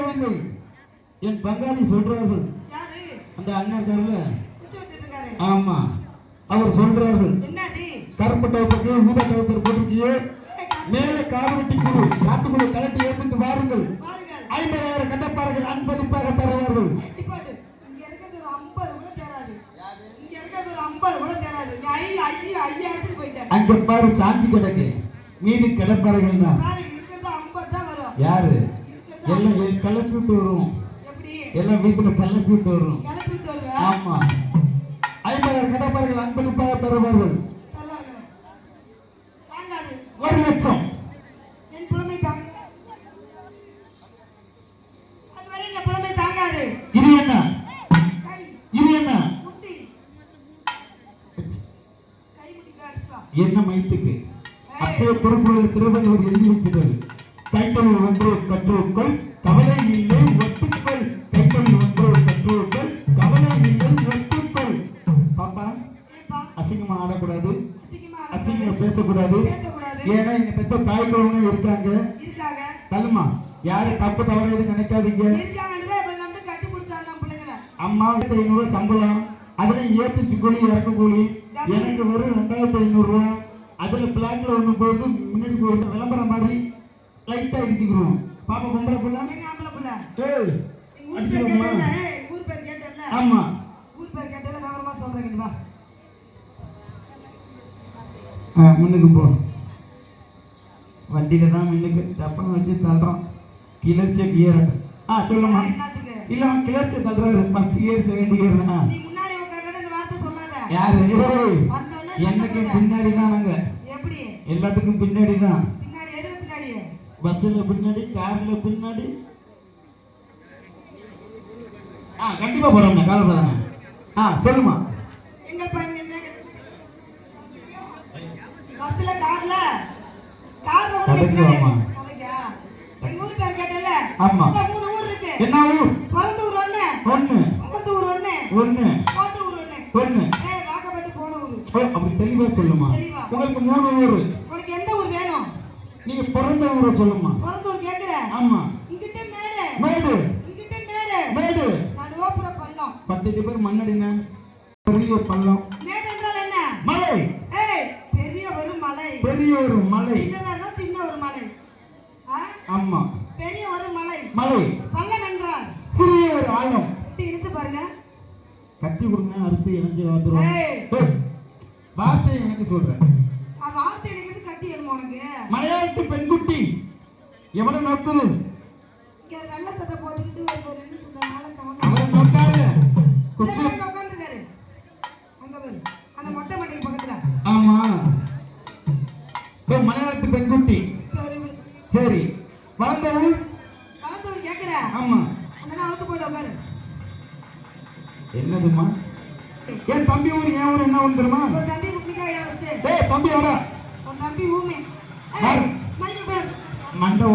சொல்லவில்லை, என் பங்காளி சொல்றார்கள். அந்த அண்ணன் இருக்காருல்ல, ஆமா, அவர் சொல்றார்கள். கருப்பு டவுசருக்கு ஊதா டவுசர் போட்டிருக்கியே, மேல காவட்டி குழு காட்டுக்குழு கலட்டி ஏற்றிட்டு வாருங்கள். 50,000 கட்டப்பார்கள் அன்பளிப்பாக தருவார்கள். அங்க பாரு சாந்தி கிடக்கு, மீதி கிடப்பார்கள் தான். யாரு எல்லாம் கிளப்பிட்டு வருவோம், எல்லாம் வீட்டுல கிளப்பிட்டு வருவோம். ஆமா, 50,000 கட்டப்பார்கள் அன்பளிப்பாக தருவார்கள். 1 லட்சம். இது என்ன? இது என்ன? என்ன மைத்துக்கு அப்பே திருக்குறள் திருவள்ளுவர் எழுதி வச்சிட்டாரு. கைத்தொழில் ஒன்று கற்றுக்கொள் கவலை இல்லை ஒத்துக்கள். கைத்தொழில் ஒன்று கற்றுக்கொள் கவலை இல்லை ஒத்துக்கள். பாப்பா, அசிங்கமா ஆடக்கூடாது, அசிங்கமா பேசக்கூடாது. ஏன்னா எங்க பெத்த தாய்க்குழந்தை இருக்காங்க. தள்ளுமா, யாரும் தப்பு தவறு எதுவும் நினைக்காதீங்க. அம்மா 500 சம்பளம், அதுல ஏற்றுச்சு கூலி இறக்க கூலி. எனக்கு வெறும் 2,500 ரூபா. அதுல பிளாக்ல ஒண்ணு போயிட்டு முன்னாடி போயிட்டு விளம்பரம் மாதிரி லைட்டா அடிச்சுக்கிறோம். பாப்பா பொம்பளை புள்ள, அடிச்சுக்கோமா? ஆமா, முன்னுக்கு போ. வண்டியில தான் முன்னுக்கு சப்பனை வச்சு தள்ளுறோம். கிளர்ச்சிய கியர். சொல்லுமா? இல்ல, கிளர்ச்சிய தள்ளுறாரு. First gear second gear. யாரு? எனக்கு பின்னாடி தான். நாங்க எல்லாத்துக்கும் பின்னாடி தான். பஸ்ல பின்னாடி, கார்ல பின்னாடி. கண்டிப்பா போறோம். காலப்பதானே. சொல்லுமா? ஆமா, என்ன ஊர்? ஒண்ணு. அப்படி தெளிவா சொல்லுமா? உங்களுக்கு 3 ஊரு. உங்களுக்கு எந்த ஊர் வேணும்? நீங்க பிறந்த ஊரை சொல்லுமா? பிறந்த ஊர் கேக்குற? ஆமா. இங்கிட்ட மேடு. மேடு. இங்கிட்ட மேடு. மேடு. நடுவோப்புற பள்ளம். 10 பேர் மண்ணடினா பெரிய பள்ளம். மேடு என்றால் என்ன? மலை. பெரிய ஒரு மலை. பெரிய ஒரு மலை. சின்னதா சின்ன ஒரு மலை. ஆமா, பெரிய ஒரு மலை. மலை. பள்ளம் என்றால் சிறிய ஒரு ஆழம். இடிச்சு பாருங்க. கத்தி கொடுங்க, அறுத்து இணைஞ்சு வந்துரும். வார்த்தை எனக்கு சொல்றேன். வார்த்தை எனக்கு கத்தி வேணுமா உனக்கு? மலையாளத்து பெண்குட்டி எவனை நோக்குது? இங்க நல்ல சட்டை போட்டுக்கிட்டு ஒரு 2 நாளை காணோம். அவன் நோக்காரு. குச்சி உட்கார்ந்திருக்காரு. அங்க பாரு, அந்த மொட்டை மண்டைக்கு பக்கத்துல. ஆமா, மலையாளத்து பெண்குட்டி. சரி, வளர்ந்தவன் கேக்குற? ஆமா. அதனால அவுத்து போட்டு உட்காரு. என்னதுமா? என் தம்பி ஊர் ஏன் ஊர் என்ன ஊர் தெரியுமா? ஒரு தம்பி குப்பிக்காய் வச்சு. தம்பி வாடா. ஒரு தம்பி ஊமே. மண்டை